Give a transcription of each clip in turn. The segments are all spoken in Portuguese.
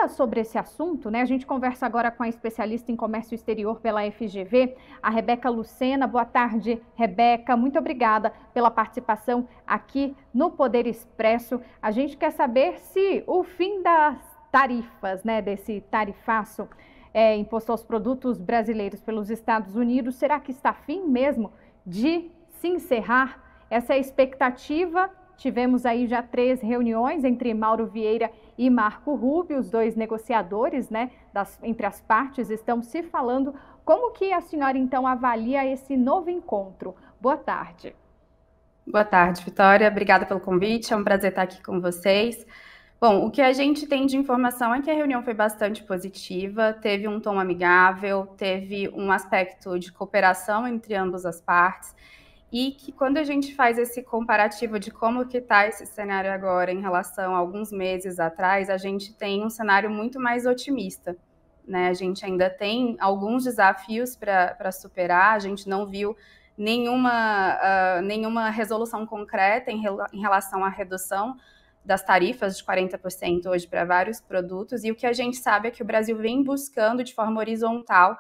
sobre esse assunto, né? A gente conversa agora com a especialista em comércio exterior pela FGV, a Rebeca Lucena. Boa tarde, Rebeca. Muito obrigada pela participação aqui no Poder Expresso. A gente quer saber se o fim das tarifas, né, desse tarifaço imposto aos produtos brasileiros pelos Estados Unidos, será que está fim mesmo de se encerrar? Essa é a expectativa. Tivemos aí já 3 reuniões entre Mauro Vieira e Marco Rubio, os 2 negociadores, né, entre as partes, estão se falando. Como que a senhora, então, avalia esse novo encontro? Boa tarde. Boa tarde, Vitória. Obrigada pelo convite. É um prazer estar aqui com vocês. Bom, o que a gente tem de informação é que a reunião foi bastante positiva, teve um tom amigável, teve um aspecto de cooperação entre ambas as partes, e que quando a gente faz esse comparativo de como que está esse cenário agora em relação a alguns meses atrás, a gente tem um cenário muito mais otimista, né? A gente ainda tem alguns desafios para superar, a gente não viu nenhuma resolução concreta em relação à redução das tarifas de 40% hoje para vários produtos, e o que a gente sabe é que o Brasil vem buscando de forma horizontal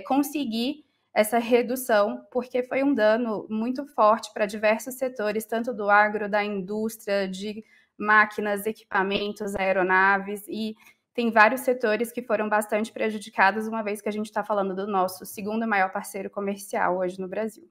conseguir essa redução, porque foi um dano muito forte para diversos setores, tanto do agro, da indústria, de máquinas, equipamentos, aeronaves, e tem vários setores que foram bastante prejudicados, uma vez que a gente está falando do nosso segundo maior parceiro comercial hoje no Brasil.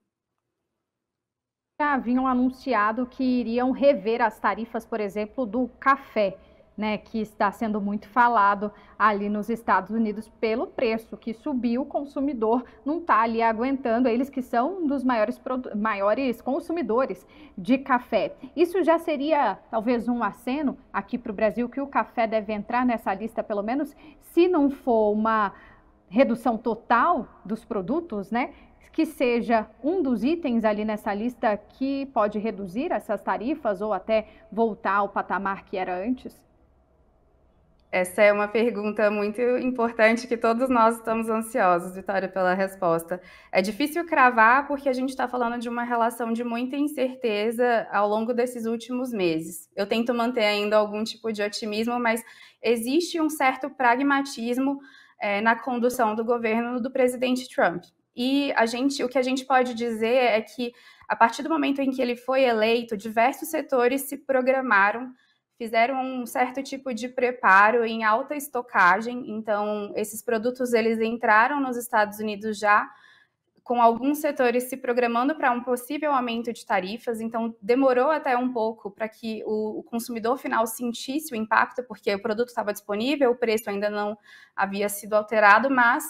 Já haviam anunciado que iriam rever as tarifas, por exemplo, do café, né, que está sendo muito falado ali nos Estados Unidos pelo preço que subiu. O consumidor não está ali aguentando, eles que são um dos maiores consumidores de café. Isso já seria talvez um aceno aqui para o Brasil, que o café deve entrar nessa lista, pelo menos se não for uma redução total dos produtos, né? Que seja um dos itens ali nessa lista que pode reduzir essas tarifas ou até voltar ao patamar que era antes? Essa é uma pergunta muito importante que todos nós estamos ansiosos, Vitória, pela resposta. É difícil cravar porque a gente está falando de uma relação de muita incerteza ao longo desses últimos meses. Eu tento manter ainda algum tipo de otimismo, mas existe um certo pragmatismo na condução do governo do presidente Trump. E o que a gente pode dizer é que, a partir do momento em que ele foi eleito, diversos setores se programaram, fizeram um certo tipo de preparo em alta estocagem. Então, esses produtos eles entraram nos Estados Unidos já com alguns setores se programando para um possível aumento de tarifas. Então, demorou até um pouco para que o consumidor final sentisse o impacto, porque o produto estava disponível, o preço ainda não havia sido alterado, mas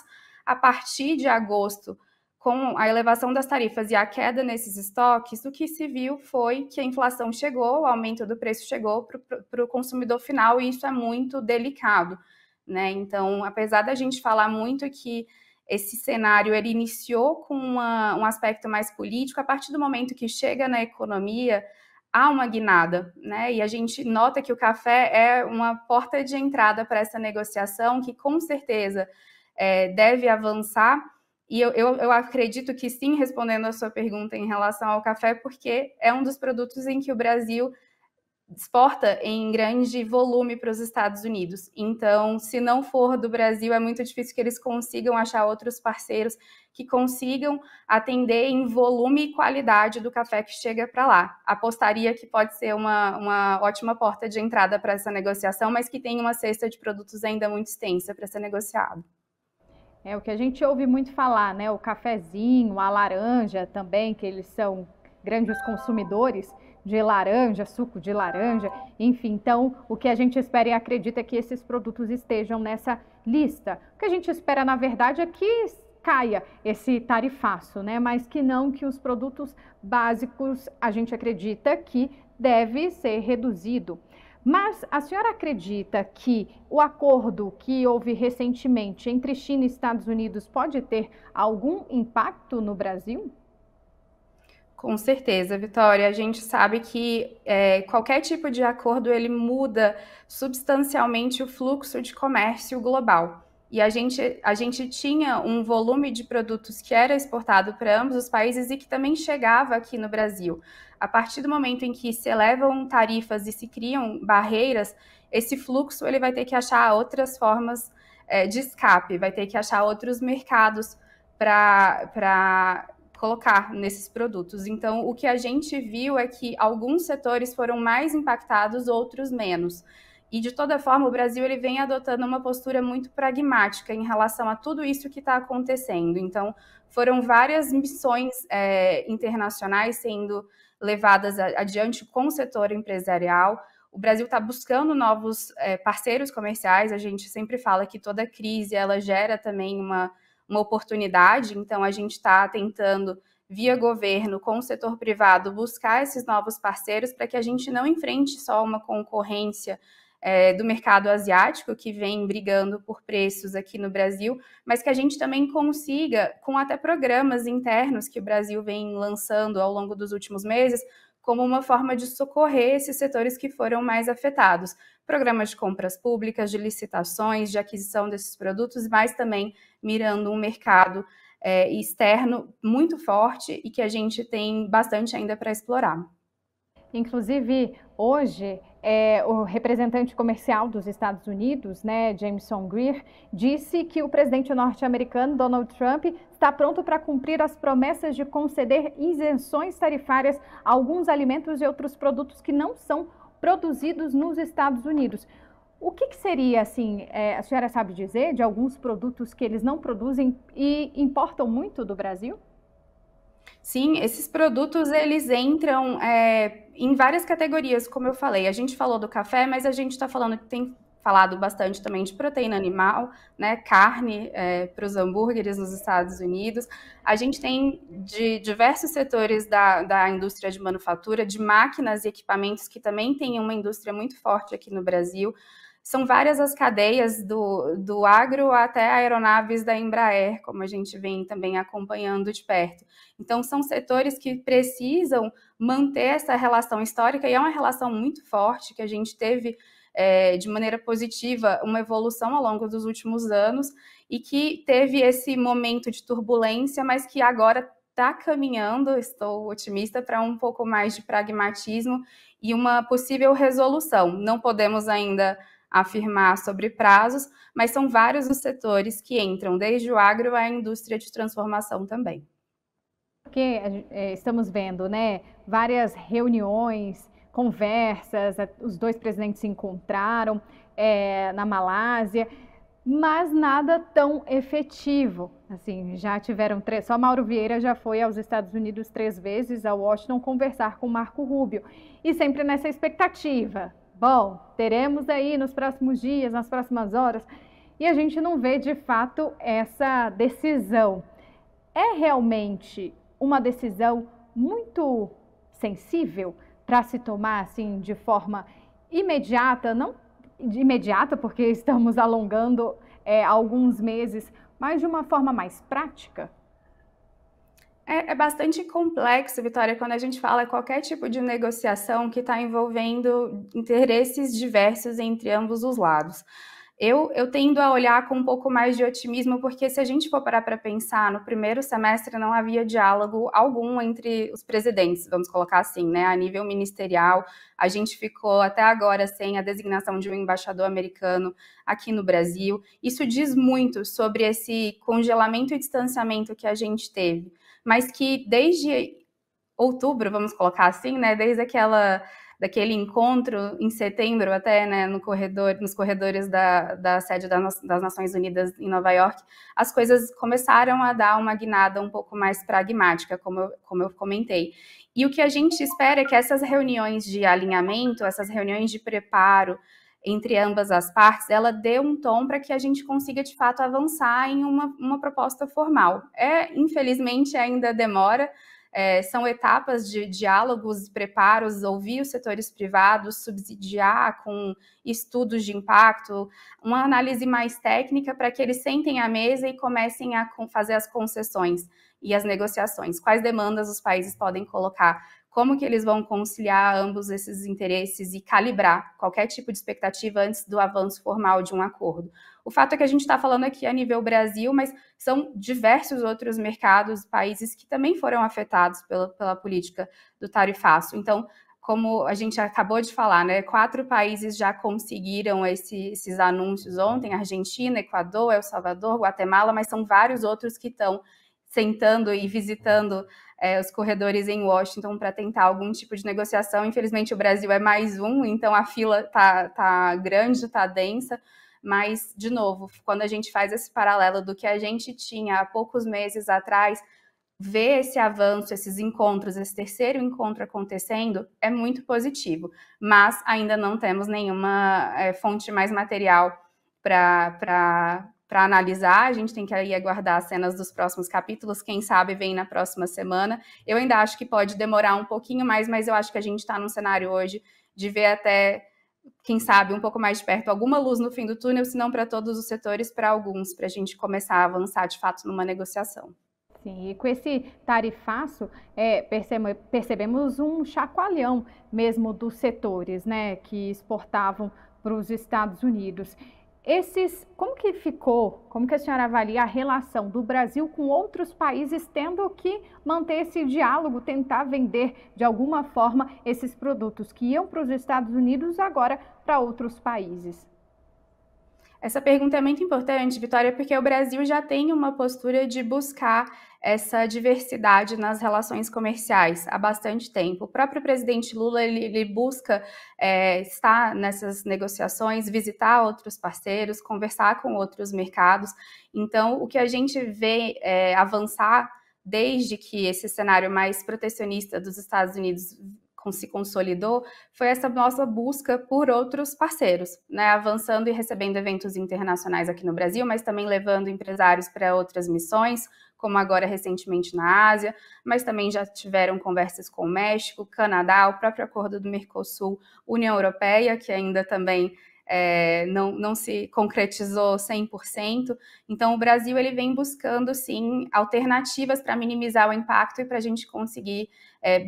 a partir de agosto, com a elevação das tarifas e a queda nesses estoques, o que se viu foi que a inflação chegou, o aumento do preço chegou para o consumidor final, e isso é muito delicado, né? Então, apesar da gente falar muito que esse cenário ele iniciou com um aspecto mais político, a partir do momento que chega na economia, há uma guinada, né? E a gente nota que o café é uma porta de entrada para essa negociação, que com certeza deve avançar. E eu acredito que sim, respondendo a sua pergunta em relação ao café, porque é um dos produtos em que o Brasil exporta em grande volume para os Estados Unidos. Então, se não for do Brasil, é muito difícil que eles consigam achar outros parceiros que consigam atender em volume e qualidade do café que chega para lá. Apostaria que pode ser uma ótima porta de entrada para essa negociação, mas que tem uma cesta de produtos ainda muito extensa para ser negociado. É o que a gente ouve muito falar, né? O cafezinho, a laranja também, que eles são grandes consumidores de laranja, suco de laranja, enfim. Então, o que a gente espera e acredita é que esses produtos estejam nessa lista. O que a gente espera, na verdade, é que caia esse tarifaço, né? Mas que não, que os produtos básicos a gente acredita que deve ser reduzido. Mas a senhora acredita que o acordo que houve recentemente entre China e Estados Unidos pode ter algum impacto no Brasil? Com certeza, Vitória. A gente sabe que qualquer tipo de acordo ele muda substancialmente o fluxo de comércio global. e a gente tinha um volume de produtos que era exportado para ambos os países e que também chegava aqui no Brasil. A partir do momento em que se elevam tarifas e se criam barreiras, esse fluxo ele vai ter que achar outras formas de escape, vai ter que achar outros mercados para colocar nesses produtos. Então, o que a gente viu é que alguns setores foram mais impactados, outros menos. E, de toda forma, o Brasil ele vem adotando uma postura muito pragmática em relação a tudo isso que está acontecendo. Então, foram várias missões internacionais sendo levadas adiante com o setor empresarial. O Brasil está buscando novos parceiros comerciais. A gente sempre fala que toda crise ela gera também uma oportunidade. Então, a gente está tentando, via governo, com o setor privado, buscar esses novos parceiros para que a gente não enfrente só uma concorrência do mercado asiático, que vem brigando por preços aqui no Brasil, mas que a gente também consiga, com até programas internos que o Brasil vem lançando ao longo dos últimos meses, como uma forma de socorrer esses setores que foram mais afetados. Programas de compras públicas, de licitações, de aquisição desses produtos, mas também mirando um mercado externo muito forte e que a gente tem bastante ainda para explorar. Inclusive, hoje, o representante comercial dos Estados Unidos, né, Jameson Greer, disse que o presidente norte-americano, Donald Trump, está pronto para cumprir as promessas de conceder isenções tarifárias a alguns alimentos e outros produtos que não são produzidos nos Estados Unidos. O que seria, assim, a senhora sabe dizer, de alguns produtos que eles não produzem e importam muito do Brasil? Sim, esses produtos, eles entram em várias categorias, como eu falei. A gente falou do café, mas a gente tem falado bastante também de proteína animal, né, carne para os hambúrgueres nos Estados Unidos. A gente tem de diversos setores da indústria de manufatura, de máquinas e equipamentos, que também tem uma indústria muito forte aqui no Brasil. São várias as cadeias do agro até aeronaves da Embraer, como a gente vem também acompanhando de perto. Então, são setores que precisam manter essa relação histórica, e é uma relação muito forte que a gente teve de maneira positiva uma evolução ao longo dos últimos anos e que teve esse momento de turbulência, mas que agora está caminhando, estou otimista, para um pouco mais de pragmatismo e uma possível resolução. Não podemos ainda afirmar sobre prazos, mas são vários os setores que entram, desde o agro à indústria de transformação também. Porque estamos vendo, né, várias reuniões, conversas, os dois presidentes se encontraram na Malásia, mas nada tão efetivo. Assim, já tiveram só Mauro Vieira já foi aos Estados Unidos 3 vezes, a Washington, conversar com Marco Rubio, e sempre nessa expectativa. Bom, teremos aí nos próximos dias, nas próximas horas, e a gente não vê de fato essa decisão. É realmente uma decisão muito sensível para se tomar assim de forma imediata, não de imediata porque estamos alongando alguns meses, mas de uma forma mais prática? É bastante complexo, Vitória, quando a gente fala qualquer tipo de negociação que está envolvendo interesses diversos entre ambos os lados. Eu tendo a olhar com um pouco mais de otimismo, porque se a gente for parar para pensar, no primeiro semestre não havia diálogo algum entre os presidentes, vamos colocar assim, né? A nível ministerial, a gente ficou até agora sem a designação de um embaixador americano aqui no Brasil. Isso diz muito sobre esse congelamento e distanciamento que a gente teve, mas que desde outubro, vamos colocar assim, né? Desde daquele encontro em setembro até, né, nos corredores da sede das Nações Unidas em Nova York, as coisas começaram a dar uma guinada um pouco mais pragmática, como eu comentei. E o que a gente espera é que essas reuniões de alinhamento, essas reuniões de preparo entre ambas as partes, ela dê um tom para que a gente consiga, de fato, avançar em uma proposta formal. Infelizmente, ainda demora. São etapas de diálogos, preparos, ouvir os setores privados, subsidiar com estudos de impacto, uma análise mais técnica para que eles sentem à mesa e comecem a fazer as concessões e as negociações. Quais demandas os países podem colocar como que eles vão conciliar ambos esses interesses e calibrar qualquer tipo de expectativa antes do avanço formal de um acordo. O fato é que a gente está falando aqui a nível Brasil, mas são diversos outros mercados, países que também foram afetados pela política do tarifaço. Então, como a gente acabou de falar, né, 4 países já conseguiram esses anúncios ontem: Argentina, Equador, El Salvador, Guatemala, mas são vários outros que estão sentando e visitando os corredores em Washington para tentar algum tipo de negociação. Infelizmente, o Brasil é mais um, então a fila tá grande, tá densa, mas, de novo, quando a gente faz esse paralelo do que a gente tinha há poucos meses atrás, ver esse avanço, esses encontros, esse terceiro encontro acontecendo é muito positivo, mas ainda não temos nenhuma fonte mais material para analisar. A gente tem que aí aguardar as cenas dos próximos capítulos, quem sabe vem na próxima semana. Eu ainda acho que pode demorar um pouquinho mais, mas eu acho que a gente está num cenário hoje de ver até, quem sabe, um pouco mais de perto alguma luz no fim do túnel, se não para todos os setores, para alguns, para a gente começar a avançar de fato numa negociação. Sim, e com esse tarifaço, percebemos um chacoalhão mesmo dos setores, né, que exportavam para os Estados Unidos. Como que ficou, como que a senhora avalia a relação do Brasil com outros países tendo que manter esse diálogo, tentar vender de alguma forma esses produtos que iam para os Estados Unidos agora para outros países? Essa pergunta é muito importante, Vitória, porque o Brasil já tem uma postura de buscar essa diversidade nas relações comerciais há bastante tempo. O próprio presidente Lula ele busca estar nessas negociações, visitar outros parceiros, conversar com outros mercados. Então, o que a gente vê avançar desde que esse cenário mais protecionista dos Estados Unidos se consolidou, foi essa nossa busca por outros parceiros, né? Avançando e recebendo eventos internacionais aqui no Brasil, mas também levando empresários para outras missões, como agora recentemente na Ásia, mas também já tiveram conversas com o México, Canadá, o próprio acordo do Mercosul, União Europeia, que ainda também não se concretizou 100%. Então, o Brasil ele vem buscando, sim, alternativas para minimizar o impacto e para a gente conseguir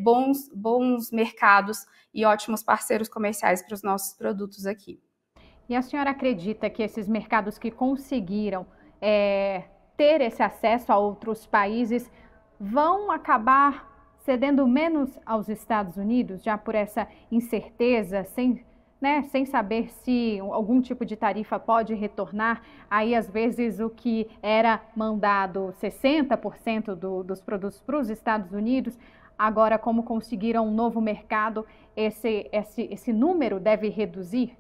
bons mercados e ótimos parceiros comerciais para os nossos produtos aqui. E a senhora acredita que esses mercados que conseguiram ter esse acesso a outros países vão acabar cedendo menos aos Estados Unidos, já por essa incerteza, sem saber se algum tipo de tarifa pode retornar? Aí, às vezes, o que era mandado 60% dos produtos para os Estados Unidos, agora, como conseguiram um novo mercado, esse número deve reduzir?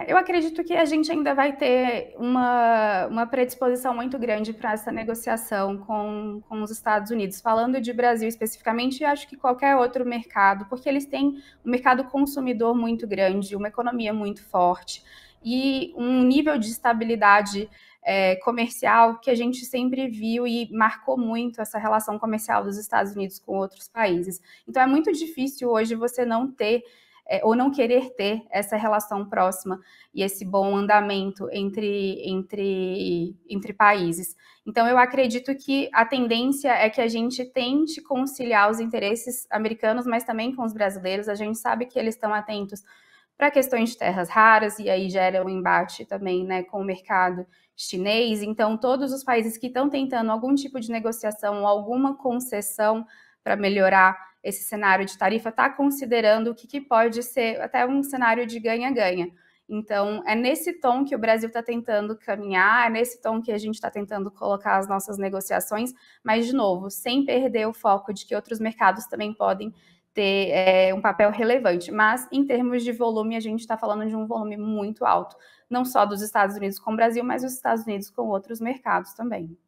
Eu acredito que a gente ainda vai ter uma predisposição muito grande para essa negociação com os Estados Unidos. Falando de Brasil especificamente, eu acho que qualquer outro mercado, porque eles têm um mercado consumidor muito grande, uma economia muito forte e um nível de estabilidade comercial que a gente sempre viu e marcou muito essa relação comercial dos Estados Unidos com outros países. Então, é muito difícil hoje você não ter ou não querer ter essa relação próxima e esse bom andamento entre países. Então, eu acredito que a tendência é que a gente tente conciliar os interesses americanos, mas também com os brasileiros. A gente sabe que eles estão atentos para questões de terras raras, e aí gera um embate também, né, com o mercado chinês. Então, todos os países que estão tentando algum tipo de negociação, alguma concessão para melhorar esse cenário de tarifa, está considerando o que pode ser até um cenário de ganha-ganha. Então, é nesse tom que o Brasil está tentando caminhar, é nesse tom que a gente está tentando colocar as nossas negociações, mas, de novo, sem perder o foco de que outros mercados também podem ter um papel relevante. Mas, em termos de volume, a gente está falando de um volume muito alto, não só dos Estados Unidos com o Brasil, mas dos Estados Unidos com outros mercados também.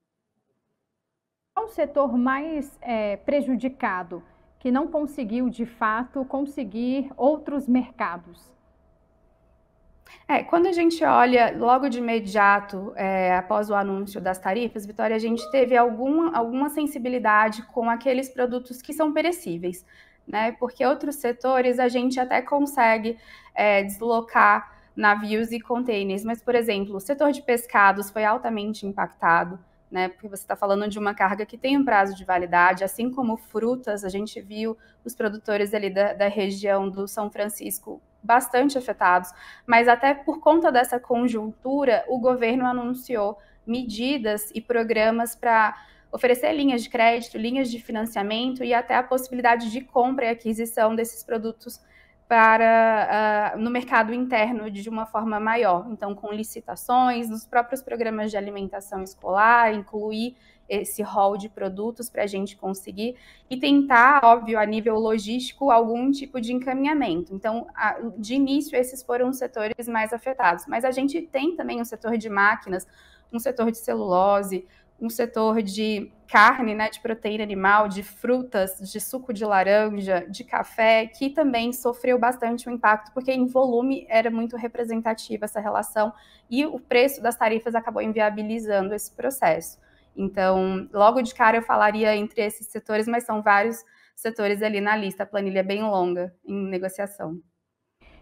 Qual o setor mais prejudicado, que não conseguiu, de fato, conseguir outros mercados? Quando a gente olha logo de imediato, após o anúncio das tarifas, Vitória, a gente teve alguma sensibilidade com aqueles produtos que são perecíveis, né? Porque outros setores a gente até consegue deslocar navios e containers, mas, por exemplo, o setor de pescados foi altamente impactado, né? Porque você está falando de uma carga que tem um prazo de validade, assim como frutas, a gente viu os produtores ali da região do São Francisco bastante afetados, mas até por conta dessa conjuntura, o governo anunciou medidas e programas para oferecer linhas de crédito, linhas de financiamento e até a possibilidade de compra e aquisição desses produtos para no mercado interno de uma forma maior. Então, com licitações, nos próprios programas de alimentação escolar, incluir esse rol de produtos para a gente conseguir e tentar, óbvio, a nível logístico, algum tipo de encaminhamento. Então, de início, esses foram os setores mais afetados. Mas a gente tem também um setor de máquinas, um setor de celulose, um setor de carne, né, de proteína animal, de frutas, de suco de laranja, de café, que também sofreu bastante o impacto, porque em volume era muito representativa essa relação e o preço das tarifas acabou inviabilizando esse processo. Então, logo de cara eu falaria entre esses setores, mas são vários setores ali na lista, a planilha é bem longa em negociação.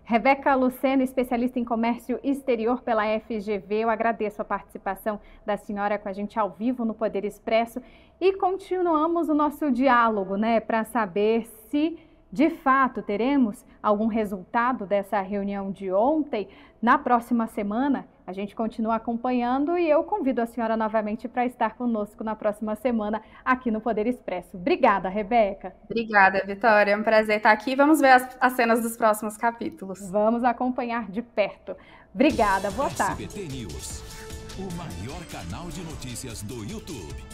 Rebeca Lucena, especialista em comércio exterior pela FGV, eu agradeço a participação da senhora com a gente ao vivo no Poder Expresso e continuamos o nosso diálogo, né, para saber se de fato teremos algum resultado dessa reunião de ontem. Na próxima semana, a gente continua acompanhando e eu convido a senhora novamente para estar conosco na próxima semana aqui no Poder Expresso. Obrigada, Rebeca. Obrigada, Vitória. É um prazer estar aqui. Vamos ver as cenas dos próximos capítulos. Vamos acompanhar de perto. Obrigada, boa tarde. SBT News, o maior canal de notícias do YouTube.